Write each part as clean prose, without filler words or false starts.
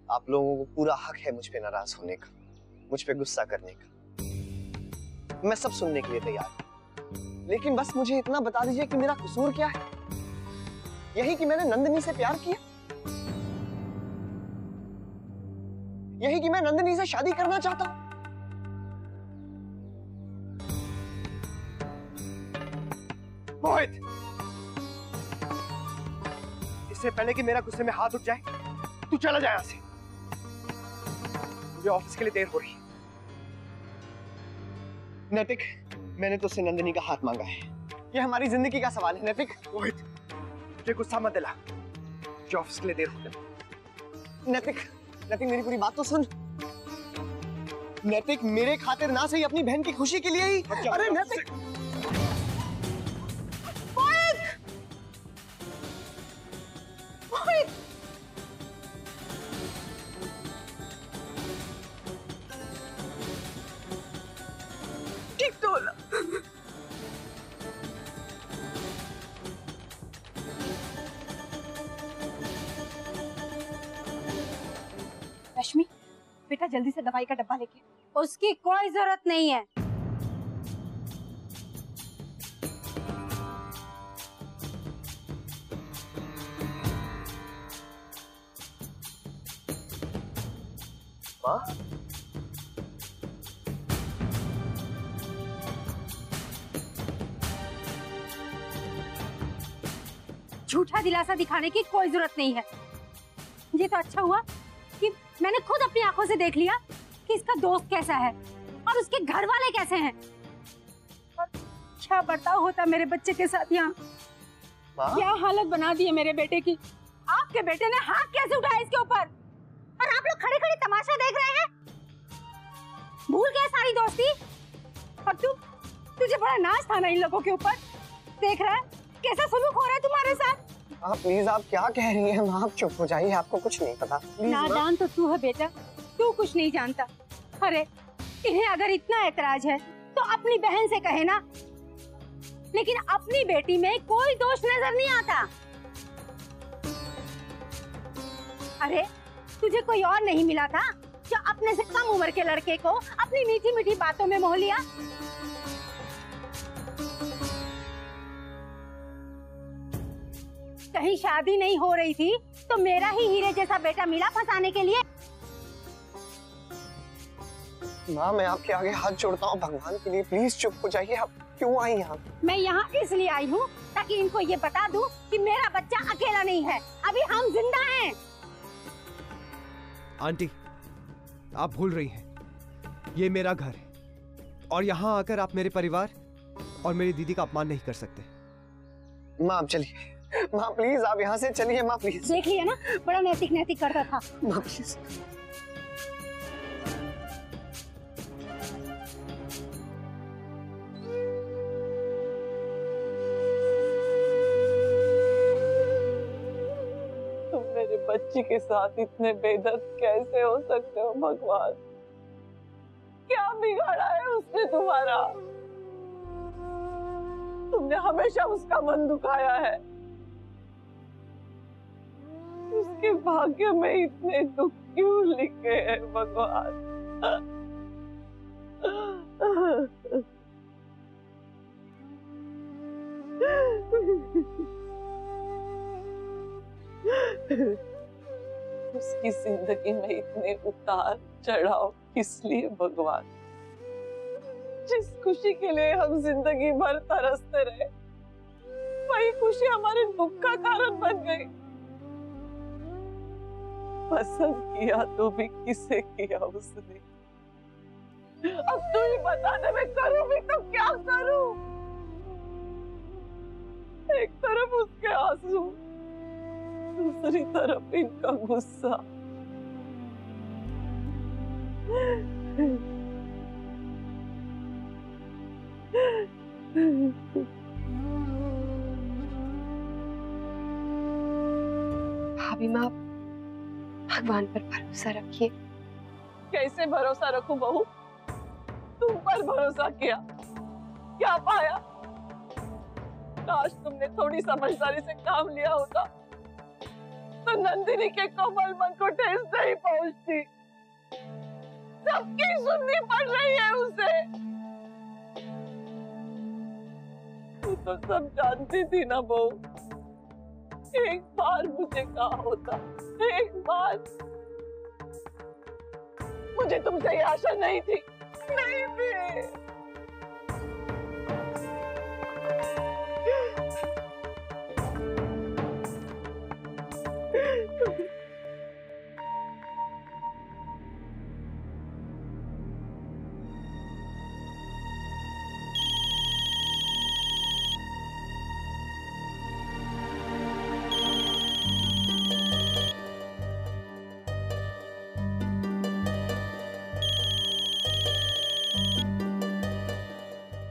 आप लोगों को पूरा हक है मुझ पे नाराज होने का, मुझ पे गुस्सा करने का। मैं सब सुनने के लिए तैयार हूं, लेकिन बस मुझे इतना बता दीजिए कि मेरा कसूर क्या है? यही कि मैंने नंदिनी से प्यार किया, यही कि मैं नंदिनी से शादी करना चाहता हूं। मोहित, इससे पहले कि मेरा गुस्से में हाथ उठ जाए, तू चला जाए यहां से। मुझे ऑफिस के लिए देर हो रही है। नैतिक, मैंने तुझसे नंदिनी का हाथ मांगा है, ये हमारी जिंदगी का सवाल है। नैतिक, मोहित, मुझे गुस्सा मत दिला, मुझे ऑफिस के लिए देर हो गई। नैतिक, नैतिक मेरी पूरी बात तो सुन। नैतिक, मेरे खातिर ना सही अपनी बहन की खुशी के लिए ही। अरे नैतिक, ठीक तो होला। रश्मि, बेटा जल्दी से दवाई का डब्बा लेके। उसकी कोई जरूरत नहीं है। माँ, झूठा दिलासा दिखाने की कोई जरूरत नहीं है। ये तो अच्छा हुआ कि मैंने खुद अपनी आंखों से देख लिया कि इसका दोस्त कैसा है और उसके घर वाले कैसे हैं और क्या बर्ताव होता मेरे बच्चे के साथ। यहाँ क्या हालत बना दी है मेरे बेटे की। आपके बेटे ने हाथ कैसे उठाया इसके ऊपर और आप लोग खड़े खड़े तमाशा देख रहे हैं। भूल गए सारी दोस्ती। और तुझे बड़ा नाज था ना इन लोगों के ऊपर। देख रहा है कैसा सलूक हो रहा है तुम्हारे साथ। प्लीज, आप क्या कह रही हैं माँ? आप चुप हो जाइए, आपको कुछ नहीं पता। नादान तो तू है बेटा, तू कुछ नहीं जानता। अरे इन्हें अगर इतना ऐतराज है तो अपनी बहन से कहे ना, लेकिन अपनी बेटी में कोई दोष नजर नहीं आता। अरे तुझे कोई और नहीं मिला था जो अपने से कम उम्र के लड़के को अपनी मीठी मीठी बातों में मोह लिया। कहीं शादी नहीं हो रही थी तो मेरा ही हीरे जैसा बेटा मिला फंसाने के लिए। माँ, मैं आपके आगे हाथ जोड़ता हूँ, भगवान के लिए प्लीज चुप हो जाइए। आप क्यों आई यहाँ? मैं यहाँ इसलिए आई हूँ ताकि इनको ये बता दूँ कि मेरा बच्चा अकेला नहीं है, अभी हम जिंदा हैं। आंटी, आप भूल रही हैं, ये मेरा घर है और यहाँ आकर आप मेरे परिवार और मेरी दीदी का अपमान नहीं कर सकते। माँ आप चलिए, माँ प्लीज आप यहाँ से चलिए। माँ प्लीज। देख लिया ना, बड़ा नैतिक नैतिक करता था। माँ प्लीज। तुम मेरे बच्चे के साथ इतने बेदर्द कैसे हो सकते हो भगवान? क्या बिगाड़ा है उसने तुम्हारा? तुमने हमेशा उसका मन दुखाया है। उसके भाग्य में इतने दुख क्यों लिखे हैं भगवान? उसकी जिंदगी में इतने उतार चढ़ाव किस लिए भगवान? जिस खुशी के लिए हम जिंदगी भर तरसते रहे, वही खुशी हमारे दुख का कारण बन गई। पसंद किया तो भी किसे किया उसने? अब तू ही बता दे, मैं करूं भी तो क्या करूं? एक तरफ उसके आंसू, दूसरी तरफ इनका गुस्सा। भाभी माँ, भगवान पर भरोसा रखिए। कैसे भरोसा रखूं बहू? तुम पर भरोसा किया, क्या पाया? काश तुमने थोड़ी समझदारी से काम लिया होता तो नंदिनी के कोमल मन को ठेस नहीं पहुंची। सबकी सुननी पड़ रही है उसे। तू तो सब जानती थी ना बहू। एक बार मुझे कहा होता, एक बार। मुझे तुमसे ये आशा नहीं थी, नहीं थी।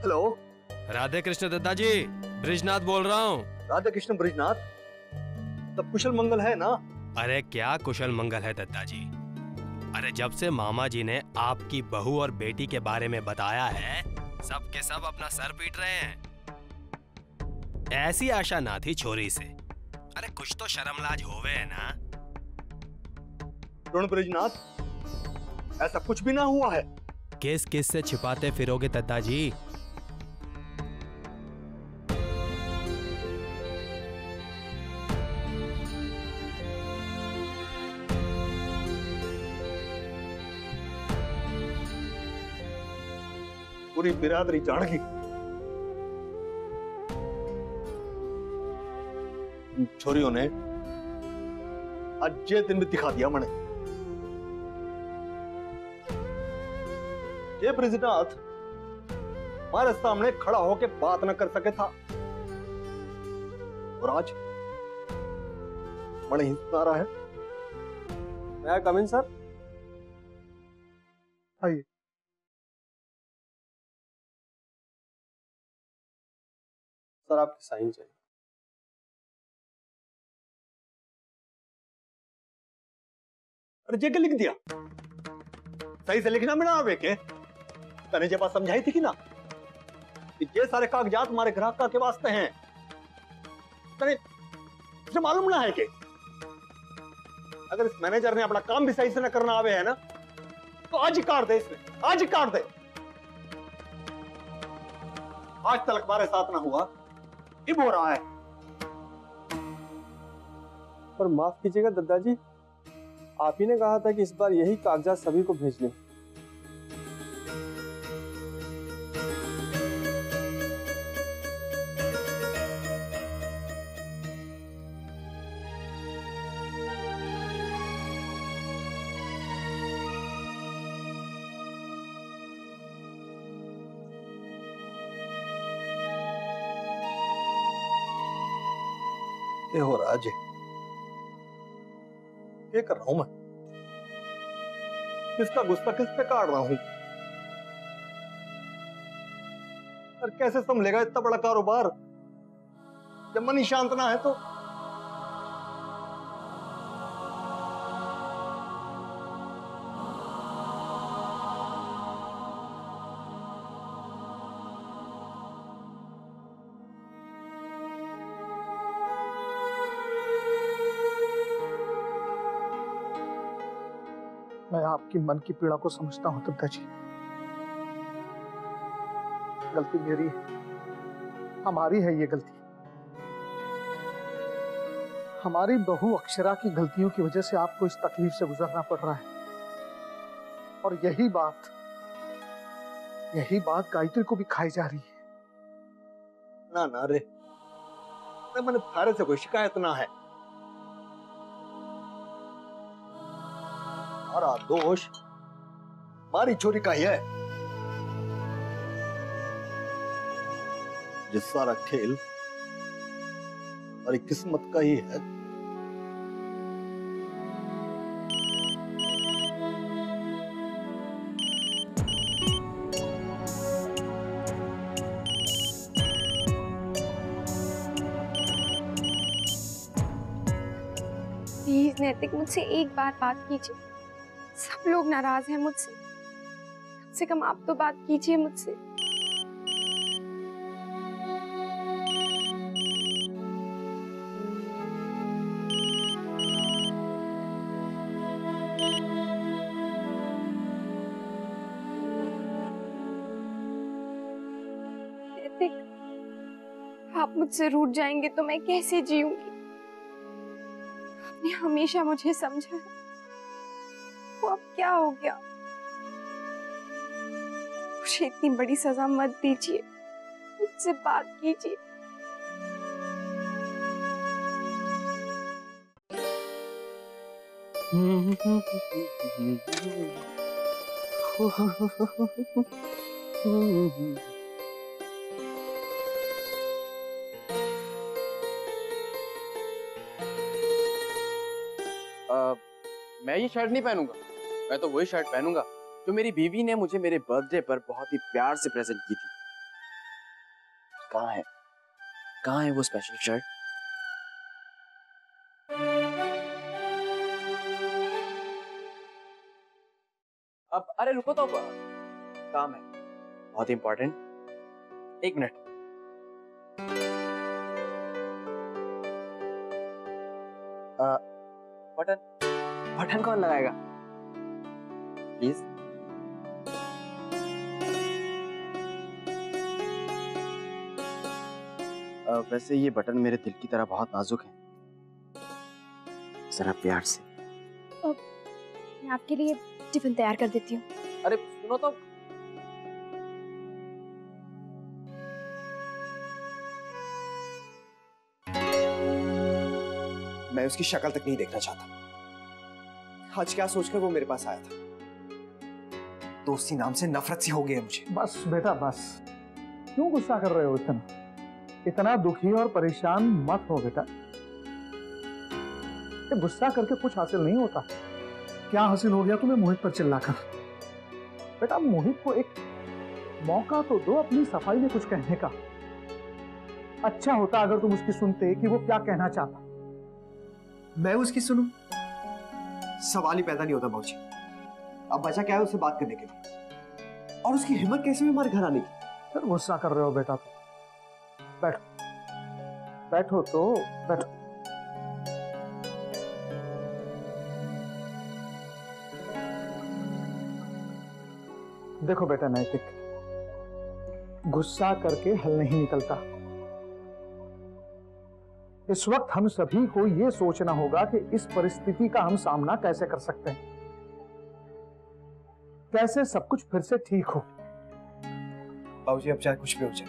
हेलो, राधे कृष्ण दत्ता जी, ब्रिजनाथ बोल रहा हूँ। राधे कृष्ण ब्रिजनाथ, तब कुशल मंगल है ना? अरे क्या कुशल मंगल है दत्ता जी। अरे जब से मामा जी ने आपकी बहू और बेटी के बारे में बताया है, सब के सब अपना सर पीट रहे हैं। ऐसी आशा ना थी छोरी से। अरे कुछ तो शर्मलाज होवे है ना। ऋण ब्रिजनाथ, ऐसा कुछ भी ना हुआ है। किस किस से छिपाते फिरोगे दत्ता जी? पूरी बिरादरी जान गई। छोरियों ने आज ये दिन भी दिखा दिया मैंने। ये ब्रिजनाथ हमारे सामने खड़ा होके बात न कर सके था, और आज बड़े हिस्सा रहा है। मैं कम इन सर? आइए। सर आपकी साइन चाहिए। अरे जे के लिख दिया, सही से लिखना भी ना आवे के। तने जे बात समझाई थी कि ना कि ये सारे कागजात हमारे ग्राहक का के वास्ते हैं। तने तुझे मालूम ना है कि अगर इस मैनेजर ने अपना काम भी सही से ना करना आवे है ना, तो आज ही काट दे इसने, आज ही काट दे। आज तक हमारे साथ ना हुआ, ये हो रहा है। पर माफ कीजिएगा दद्दा जी, आप ही ने कहा था कि इस बार यही कागजात सभी को भेज लें। ये हो रहा है जी, ये कर रहा हूं मैं। किसका गुस्सा किस पे काट रहा हूं? और कैसे संभलेगा इतना बड़ा कारोबार जब मन ही शांत ना है तो? मैं आपकी मन की पीड़ा को समझता हूं दद्दा जी। गलती मेरी है, हमारी है ये गलती। हमारी बहू अक्षरा की गलतियों की वजह से आपको इस तकलीफ से गुजरना पड़ रहा है। और यही बात गायत्री को भी खाई जा रही है। ना ना रे, मैंने थारे से कोई शिकायत ना है। हमारा दोष हमारी चोरी का ही है। ये सारा खेल हमारी किस्मत का ही है। प्लीज नैतिक, मुझसे एक बार बात कीजिए। सब लोग नाराज हैं मुझसे, कम से कम आप तो बात कीजिए मुझसे। आप मुझसे रूठ जाएंगे तो मैं कैसे जीऊंगी? आपने हमेशा मुझे समझा है, वो अब क्या हो गया? मुझे इतनी बड़ी सजा मत दीजिए, मुझसे बात कीजिए। मैं ये शर्ट नहीं पहनूंगा। मैं तो वही शर्ट पहनूंगा जो मेरी बीवी ने मुझे मेरे बर्थडे पर बहुत ही प्यार से प्रेजेंट की थी। कहाँ है वो स्पेशल शर्ट? अब अरे रुको तो, काम है बहुत इंपॉर्टेंट। एक मिनट। बटन कौन लगाएगा प्लीज? वैसे ये बटन मेरे दिल की तरह बहुत नाजुक है, जरा प्यार से। मैं आपके लिए टिफिन तैयार कर देती हूँ। अरे सुनो तो, मैं उसकी शक्ल तक नहीं देखना चाहता। आज क्या सोचकर वो मेरे पास आया था? दोस्ती नाम से नफरत सी हो गई है मुझे। बस बेटा बस, क्यों गुस्सा कर रहे हो? इतना दुखी और परेशान मत हो बेटा। गुस्सा करके कुछ हासिल नहीं होता। क्या हासिल हो गया तुम्हें मोहित पर चिल्लाकर? बेटा मोहित को एक मौका तो दो अपनी सफाई में कुछ कहने का। अच्छा होता अगर तुम उसकी सुनते कि वो क्या कहना चाहता। मैं उसकी सुनूं? सवाल ही पैदा नहीं होता बाबूजी। अब बचा क्या है उससे बात करने के लिए? और उसकी हिम्मत कैसे हुई हमारे घर आने की? फिर गुस्सा कर रहे हो बेटा? बैठो बैठो तो बैठो। देखो बेटा नैतिक, गुस्सा करके हल नहीं निकलता। इस वक्त हम सभी को यह सोचना होगा कि इस परिस्थिति का हम सामना कैसे कर सकते हैं, कैसे सब कुछ फिर से ठीक हो। बाबूजी अब चाहे कुछ भी हो जाए,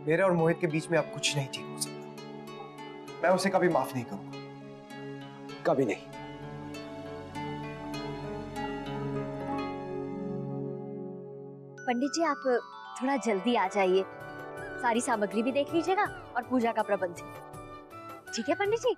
मेरे और मोहित के बीच में अब कुछ नहीं ठीक हो सकता। मैं उसे कभी माफ नहीं करूंगा, कभी नहीं। पंडित जी आप थोड़ा जल्दी आ जाइए, सारी सामग्री भी देख लीजिएगा और पूजा का प्रबंध। ठीक है पंडित जी?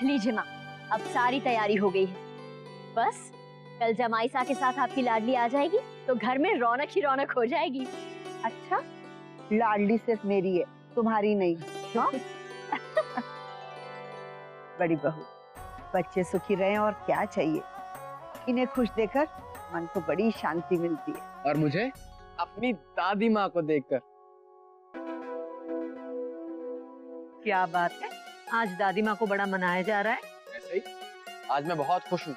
लीजिए माँ, अब सारी तैयारी हो गई है। बस कल जमाईसा के साथ आपकी लाडली आ जाएगी तो घर में रौनक ही रौनक हो जाएगी। अच्छा, लाडली सिर्फ मेरी है, तुम्हारी नहीं। हाँ? बड़ी बहू, बच्चे सुखी रहें और क्या चाहिए। इन्हें खुश देखकर मन को बड़ी शांति मिलती है। और मुझे अपनी दादी माँ को देखकर। क्या बात है, आज दादी माँ को बड़ा मनाया जा रहा है? ऐसे ही, आज मैं बहुत खुश हूँ।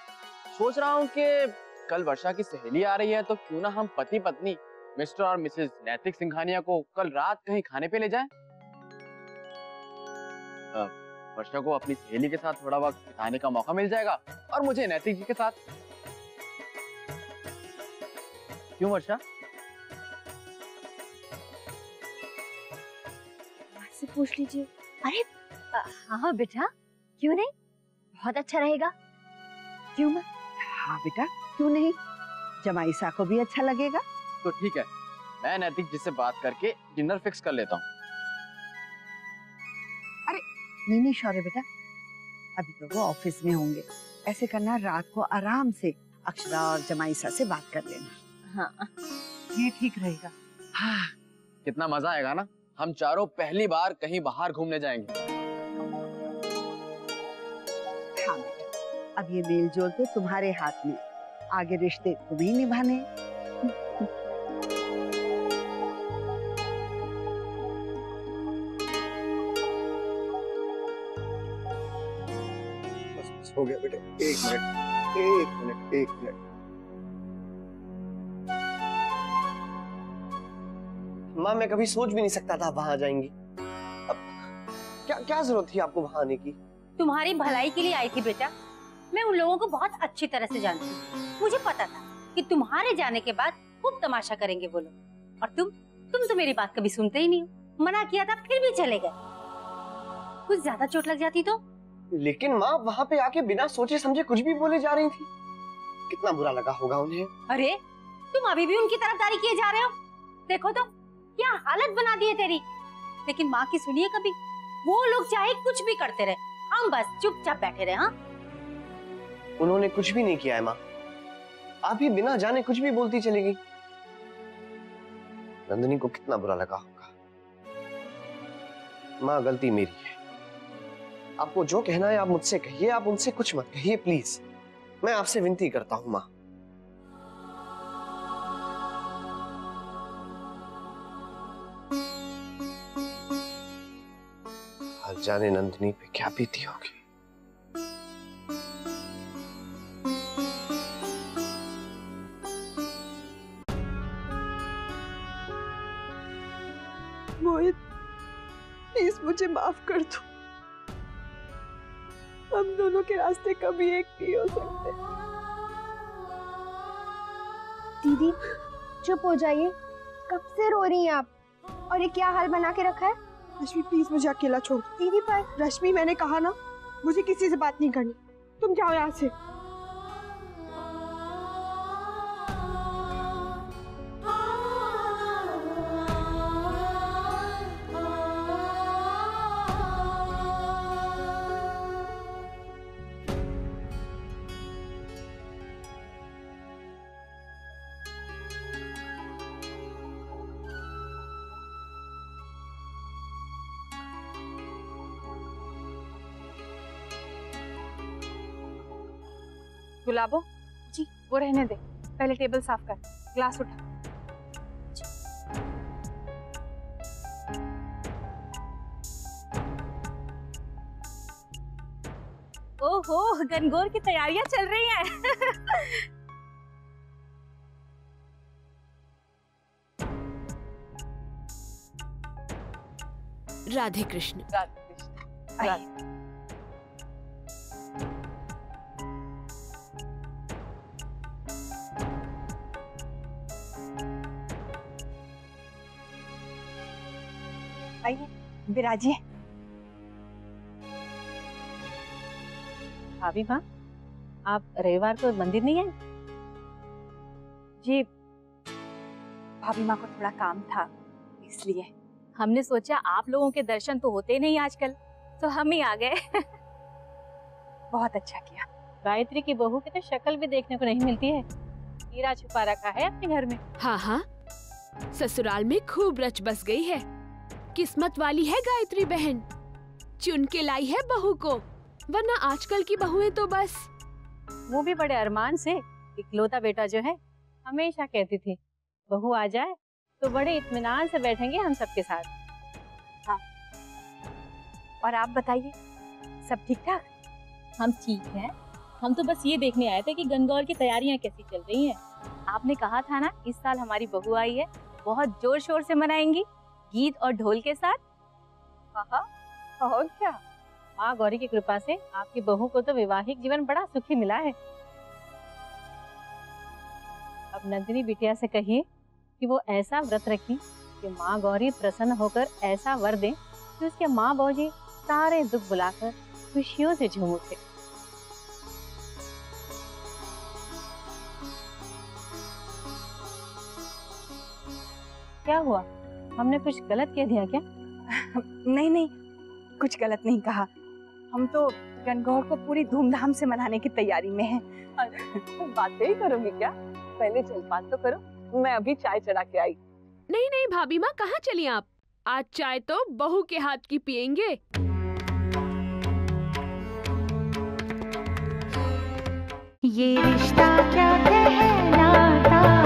सोच रहा हूँ कि कल वर्षा की सहेली आ रही है तो क्यों ना हम पति पत्नी मिस्टर और मिसेस नैतिक सिंघानिया को कल रात कहीं खाने पे ले जाएं। वर्षा को अपनी सहेली के साथ थोड़ा वक्त बिताने का मौका मिल जाएगा और मुझे नैतिक जी के साथ। क्यों वर्षा? से पूछ लीजिए। अरे हाँ बेटा, क्यों नहीं, बहुत अच्छा रहेगा। क्यों मत? हाँ बेटा, क्यों नहीं, जमाईसा को भी अच्छा लगेगा। तो ठीक है, मैं नैतिक जी से बात करके डिनर फिक्स कर लेता हूँ। अरे नहीं शौर्य बेटा, अभी तो वो ऑफिस में होंगे। ऐसे करना, रात को आराम से अक्षरा और जमाईसा से बात कर लेना। हाँ ये ठीक रहेगा। हाँ, कितना मजा आएगा ना, हम चारों पहली बार कहीं बाहर घूमने जाएंगे। हाँ बेटा, अब ये मेल जोल तो तुम्हारे हाथ में, आगे रिश्ते तुम्हें ही निभाने। हो गया बेटा, एक मिनट एक मिनट एक मिनट। माँ मैं कभी सोच भी नहीं सकता था वहां जाएंगी। अब क्या क्या जरूरत थी आपको वहां आने की? तुम्हारी भलाई के लिए आई थी बेटा। मैं उन लोगों को बहुत अच्छी तरह से जानती हूँ। मुझे पता था कि तुम्हारे जाने के बाद खूब तमाशा करेंगे वो लोग, और तुम तो मेरी बात कभी सुनते ही नहीं हो। मना किया था फिर भी चले गए। कुछ ज्यादा चोट लग जाती तो? लेकिन माँ वहां पे आके बिना सोचे समझे कुछ भी बोले जा रही थी। कितना बुरा लगा होगा उन्हें। अरे तुम अभी भी उनकी तरफदारी किए जा रहे हो। देखो तो क्या हालत बना दी है तेरी। लेकिन माँ की सुनिए कभी। वो लोग चाहे कुछ भी करते रहे, हम बस चुपचाप बैठे रहे। हाँ उन्होंने कुछ भी नहीं किया है माँ, आप ही बिना जाने कुछ भी बोलती चली गई। नंदिनी को कितना बुरा लगा होगा। माँ गलती मेरी है। आपको जो कहना है आप मुझसे कहिए, आप उनसे कुछ मत कहिए प्लीज। मैं आपसे विनती करता हूँ माँ। आज जाने नंदिनी पे क्या बीती होगी। मोहित प्लीज मुझे माफ कर दो। हम दोनों के रास्ते कभी एक नहीं हो सकते। दीदी चुप हो जाइए, कब से रो रही हैं आप? और ये क्या हाल बना के रखा है? रश्मि प्लीज मुझे अकेला छोड़। दीदी पर रश्मि मैंने कहा ना, मुझे किसी से बात नहीं करनी। तुम जाओ यहाँ से। गुलाबो जी, वो रहने दे, पहले टेबल साफ कर, ग्लास उठा। ओहो गनगौर की तैयारियां चल रही हैं। राधे कृष्ण। राधे कृष्ण। आइए विराजिए। भाभी माँ, आप रविवार को मंदिर नहीं आए? जी भाभी माँ को थोड़ा काम था इसलिए। हमने सोचा आप लोगों के दर्शन तो होते नहीं आजकल, तो हम ही आ गए। बहुत अच्छा किया। गायत्री की बहू की तो शक्ल भी देखने को नहीं मिलती है। हीरा छुपा रखा है अपने घर में। हाँ हाँ, ससुराल में खूब रच बस गई है। किस्मत वाली है गायत्री बहन, चुन के लाई है बहू को, वरना आजकल की बहुएं तो बस। वो भी बड़े अरमान से, इकलौता बेटा जो है, हमेशा कहती थी बहू आ जाए तो बड़े इत्मीनान से बैठेंगे हम सबके साथ। हाँ, और आप बताइए, सब ठीक ठाक? हम ठीक हैं। हम तो बस ये देखने आए थे कि गनगौर की तैयारियां कैसी चल रही हैं। आपने कहा था ना इस साल हमारी बहू आई है, बहुत जोर शोर से मनाएंगी, गीत और ढोल के साथ। हाँ, और क्या? माँ गौरी की कृपा से आपकी बहू को तो वैवाहिक जीवन बड़ा सुखी मिला है। अब नंदिनी बिटिया से कहिए कि वो ऐसा व्रत रखी कि माँ गौरी प्रसन्न होकर ऐसा वर दे कि उसके माँ बहू सारे दुख बुलाकर खुशियों से झूम उठे। क्या हुआ, हमने कुछ गलत कह दिया क्या? नहीं नहीं, कुछ गलत नहीं कहा। हम तो गनगौर को पूरी धूमधाम से मनाने की तैयारी में हैं। तुम बातें ही करोगी क्या? पहले जलपान तो करो, मैं अभी चाय चढ़ा के आई। नहीं नहीं भाभी माँ, कहाँ चली आप? आज चाय तो बहू के हाथ की पियेंगे। ये रिश्ता क्या कहलाता है।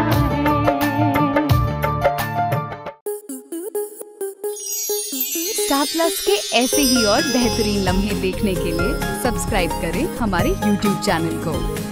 स्टार प्लस के ऐसे ही और बेहतरीन लम्हे देखने के लिए सब्सक्राइब करें हमारे YouTube चैनल को।